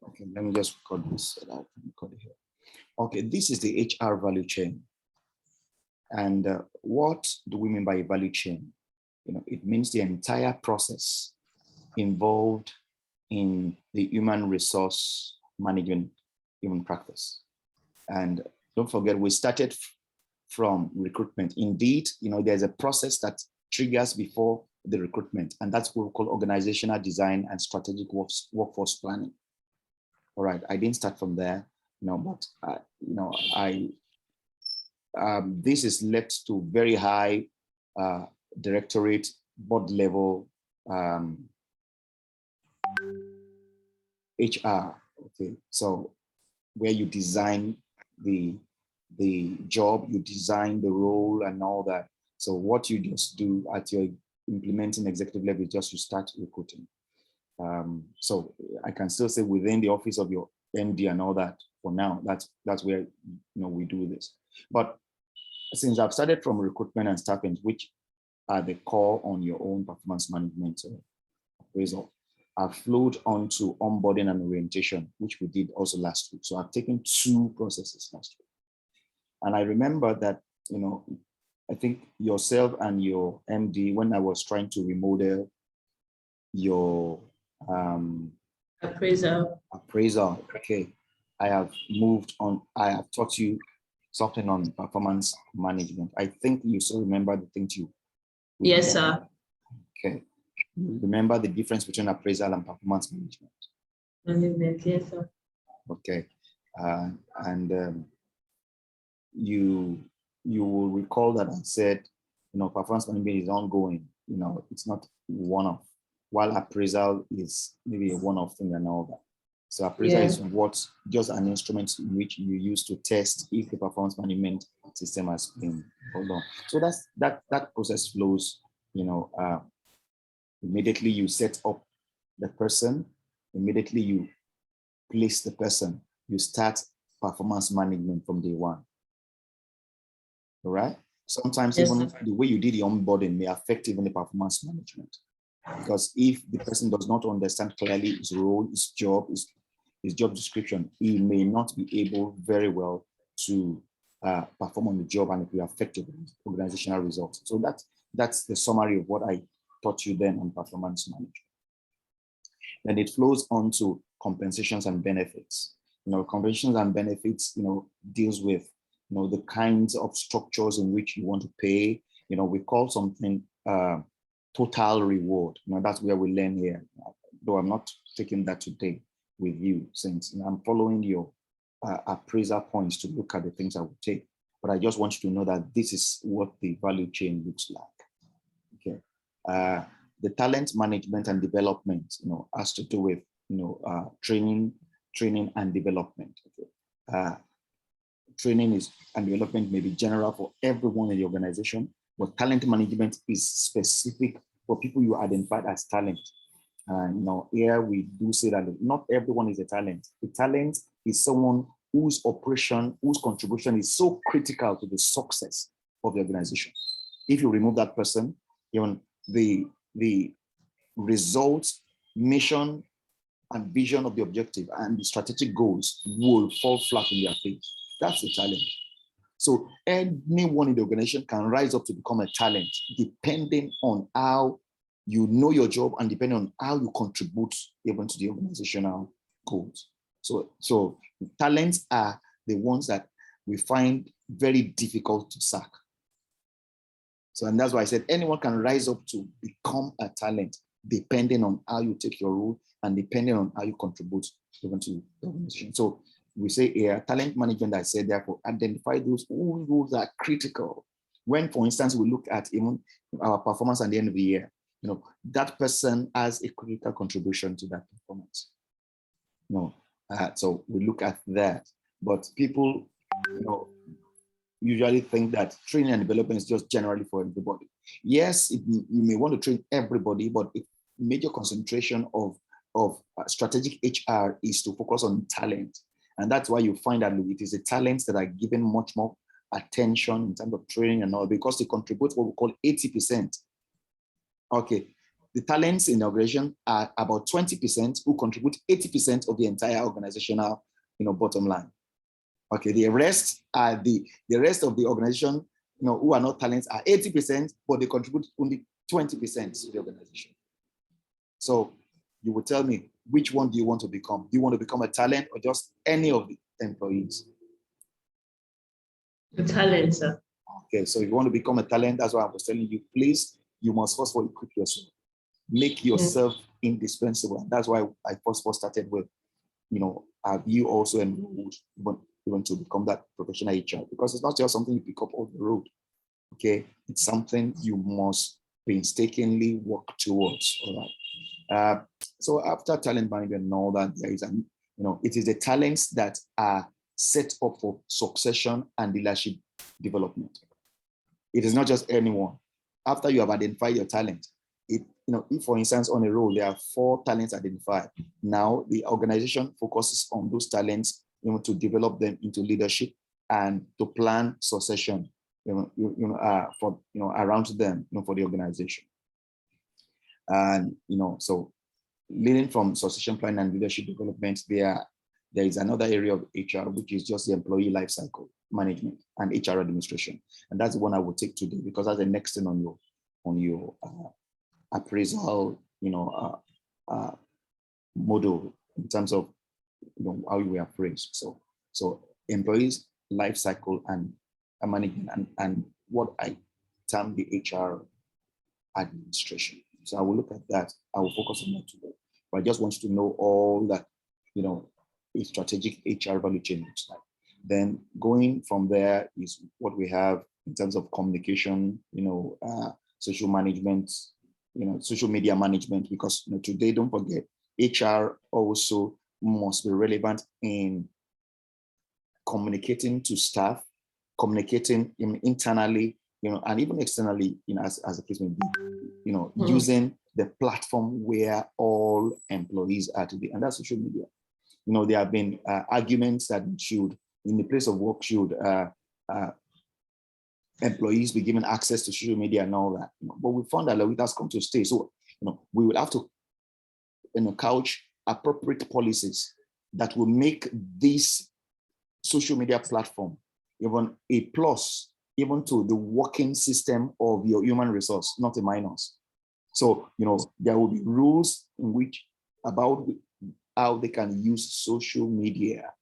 Okay, let me just record this so that I can record it here. Okay, this is the HR value chain. And what do we mean by a value chain? It means the entire process involved in the human resource management human practice. And don't forget, we started from recruitment. Indeed, there's a process that triggers before the recruitment, and that's what we call organizational design and strategic workforce planning. All right, I didn't start from there, but this is led to very high directorate, board level HR. Okay, so where you design the job, you design the role and all that. So what you just do at your implementing executive level is just you start recruiting. So I can still say within the office of your MD and all that for now, that's where we do this. But since I've started from recruitment and staffing, which are the core on your own performance management appraisal, I've flowed on to onboarding and orientation, which we did also last week. So I've taken 2 processes last week. And I remember that, I think yourself and your MD, when I was trying to remodel your appraisal, okay, I have moved on. I have taught you something on performance management. I think you still remember the things you. Yes, sir. Okay. Remember the difference between appraisal and performance management? Yes, sir. Okay. And you will recall that I said, performance management is ongoing. It's not one-off, while appraisal is maybe a one-off thing and all that. So appraisal is just an instrument in which you use to test if the performance management system has been held on. So that process flows, immediately you set up the person, immediately you place the person, you start performance management from day one. All right? Sometimes even the way you did the onboarding may affect even the performance management. Because if the person does not understand clearly his role, his job description, he may not be able very well to perform on the job, and it will affect your organizational results. So that's the summary of what I taught you then on performance management. Then it flows on to compensations and benefits. Compensations and benefits, deals with, the kinds of structures in which you want to pay. We call something total reward. That's where we learn here. Though I'm not taking that today with you, since I'm following your appraisal points to look at the things I would take. But I just want you to know that this is what the value chain looks like. Okay. The talent management and development, has to do with, training and development. Okay. Training and development may be general for everyone in the organization, but talent management is specific for people you identified as talent. Here we do say that not everyone is a talent. A talent is someone whose contribution is so critical to the success of the organization. If you remove that person, even the results, mission, and vision of the objective and the strategic goals will fall flat in their face. That's the challenge. So anyone in the organization can rise up to become a talent, depending on how you know your job and depending on how you contribute even to the organizational goals. So talents are the ones that we find very difficult to sack. And that's why I said anyone can rise up to become a talent, depending on how you take your role and depending on how you contribute even to the organization. So we say here, talent management, I said, therefore, identify those roles that are critical. When, for instance, we look at even our performance at the end of the year, that person has a critical contribution to that performance. So we look at that. But people, usually think that training and development is just generally for everybody. Yes, you may want to train everybody, but a major concentration of strategic HR is to focus on talent. And that's why you find that it is the talents that are given much more attention in terms of training and all, because they contribute what we call 80%. Okay, the talents in the organization are about 20% who contribute 80% of the entire organizational, bottom line. Okay, the rest are the rest of the organization, who are not talents are 80%, but they contribute only 20% to the organization. So you will tell me, which one do you want to become? Do you want to become a talent or just any of the employees? The talent, sir. Okay, so if you want to become a talent, that's why I was telling you, please, you must first of all equip yourself. Make yourself indispensable. And that's why I first started with, have you also enrolled even to become that professional HR? Because it's not just something you pick up on the road. Okay, it's something you must painstakingly work towards. All right. So after talent management and all that, there is it is the talents that are set up for succession and leadership development. It is not just anyone. After you have identified your talent, if for instance on a role there are 4 talents identified, now the organization focuses on those talents, to develop them into leadership and to plan succession, for around them, for the organization. And so leading from succession planning and leadership development, there is another area of HR, which is just the employee life cycle management and HR administration. And that's the one I will take today, because that's the next thing on your appraisal, model in terms of how you were appraised. So employees life cycle and management and what I term the HR administration. So I will look at that. I will focus on that today. But I just want you to know all that, a strategic HR value chain looks like. Then going from there is what we have in terms of communication, social management, social media management, because today, don't forget, HR also must be relevant in communicating to staff, communicating internally, and even externally, as a case may be, using the platform where all employees are today, and that's social media. There have been arguments that in the place of work, should employees be given access to social media and all that. But we found that it has come to stay. So, we will have to, couch appropriate policies that will make this social media platform even a plus, even to the working system of your human resource, not a minus. So, there will be rules in which about how they can use social media,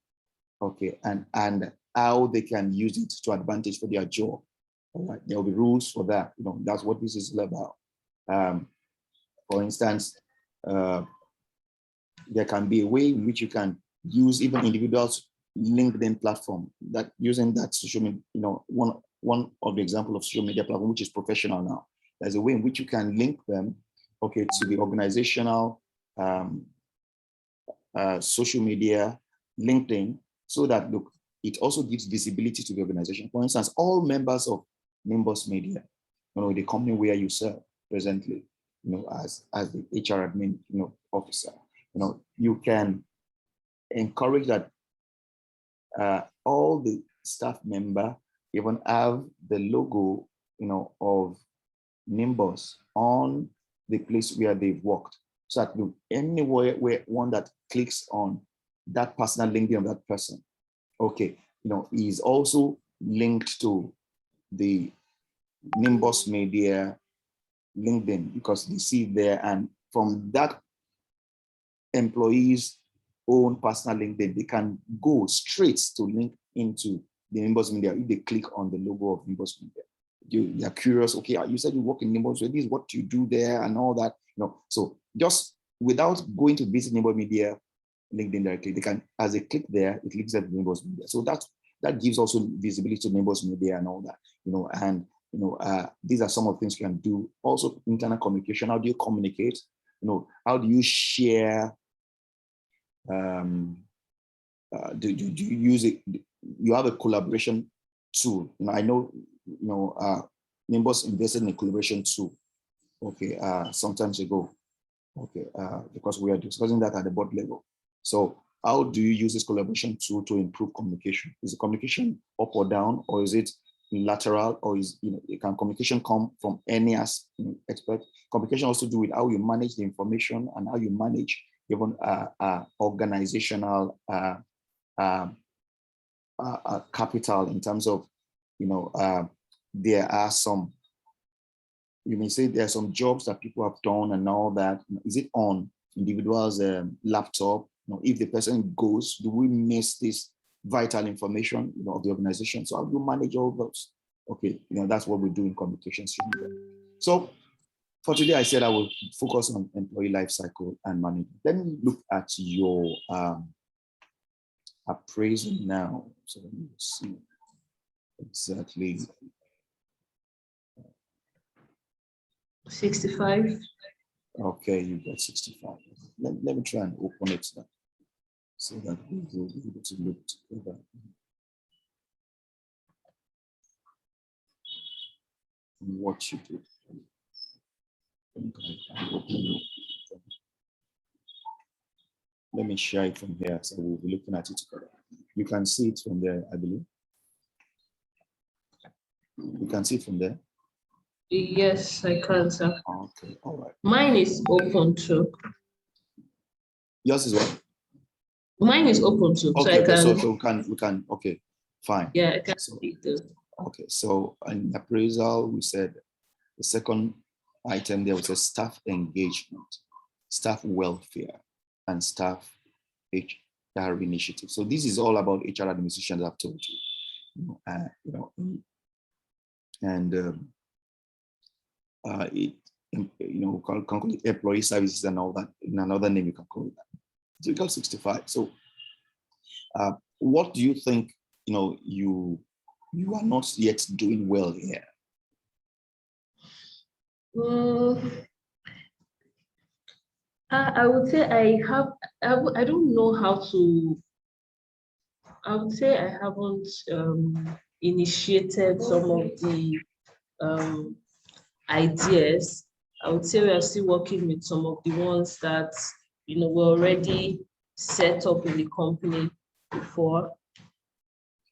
okay, and how they can use it to advantage for their job. All right, there will be rules for that. That's what this is all about. For instance, there can be a way in which you can use even individuals' LinkedIn platform, that using that social media, one of the example of social media platform, which is professional now. There's a way in which you can link them, okay, to the organizational social media, LinkedIn, so that, look, it also gives visibility to the organization. For instance, all members of Nimbus Media, the company where you serve presently, as the HR admin, officer, you can encourage that all the staff member even have the logo, of Nimbus on the place where they've worked, so that anywhere where one that clicks on that personal LinkedIn of that person, okay, is also linked to the Nimbus Media LinkedIn, because they see there, and from that employee's own personal LinkedIn, they can go straight to link into the Nimbus Media if they click on the logo of Nimbus Media. You're curious, okay, you said you work in Nimbus, so this is what you do there and all that. So just without going to visit Nimbus Media LinkedIn directly, they can, as they click there, it links them to Nimbus Media. So that gives also visibility to Nimbus Media and all that, and these are some of the things you can do. Also, internal communication. How do you communicate? How do you share? Do you use it? You have a collaboration tool. I know, Nimbus invested in a collaboration tool, okay, some times ago, okay, because we are discussing that at the board level. So how do you use this collaboration tool to improve communication? Is the communication up or down, or is it lateral, or is, can communication come from any expert? Communication also do with how you manage the information and how you manage even organizational capital, in terms of, there are some, you may say there are some jobs that people have done and all that. Is it on individual's laptop? If the person goes, do we miss this vital information, of the organization? So how do you manage all those? Okay, that's what we do in communications. So for today, I said I will focus on employee life cycle and management. Let me look at your appraisal now. So let me see exactly. 65. Okay, you got 65. Let me try and open it now, so that we will be able to look together. What you do. Let me share it from here, so we'll be looking at it together. You can see it from there, I believe. You can see it from there. Yes, I can, sir. Okay, all right. Mine is open too. Yours is what? Mine is open too. Okay, so I okay, can. so we can. Okay, fine. Yeah, I can So, see this. okay, so in appraisal, we said the second item there was a staff engagement, staff welfare, and staff HR initiative. So this is all about HR administration that I've told you. And it, can call it employee services and all that. In another name, you can call it that. So you got 65. So what do you think, you are not yet doing well here? I would say I don't know how to. I would say I haven't initiated some of the ideas. I would say we are still working with some of the ones that were already set up in the company before.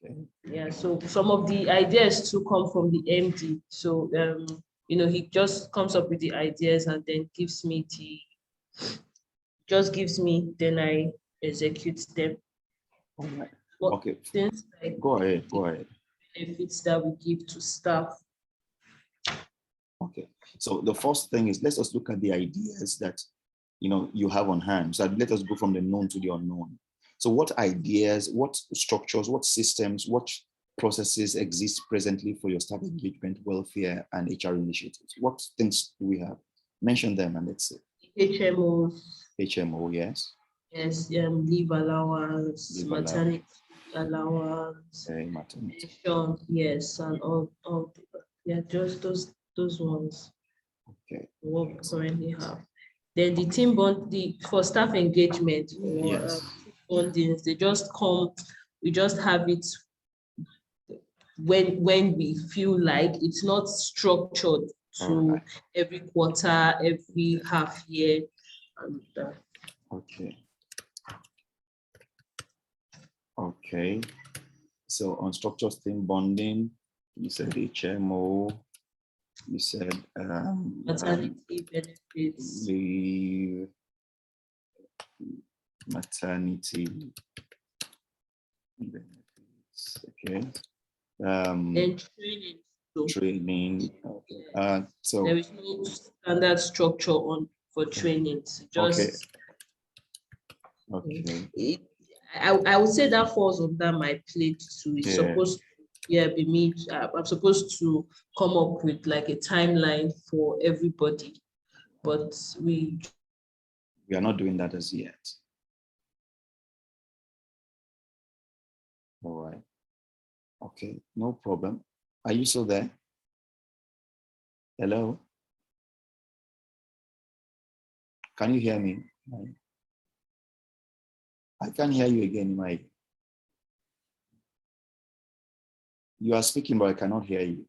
Okay. Yeah, so some of the ideas too come from the MD. So he just comes up with the ideas and then gives me then I execute them. All right. But okay. things like Go ahead. benefits that we give to staff. Okay. So the first thing is, let's just look at the ideas that you have on hand. So let us go from the known to the unknown. So what ideas, what structures, what systems, what processes exist presently for your staff engagement, welfare, and HR initiatives? What things do we have? Mention them and let's see. HMO, yes. Yes, leave allowance, maternity allowance, maternity. Yes, and all just those ones. Okay. What we currently have. Then the team bond, for staff engagement, yes. Bondings, they just come. We just have it when we feel like. It's not structured to every quarter, every half year. And, okay. Okay. So on structured team bonding, you said HMO, you said maternity benefits, leave, maternity benefits. Okay. then training. Training. Okay. So there is no standard structure for trainings. Just okay. I would say that falls under my plate too. It's supposed to be me. I'm supposed to come up with like a timeline for everybody, but we are not doing that as yet. All right. Okay, no problem. Are you still there? Hello? Can you hear me? I can't hear you again, Mike. You are speaking, but I cannot hear you.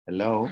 Hello?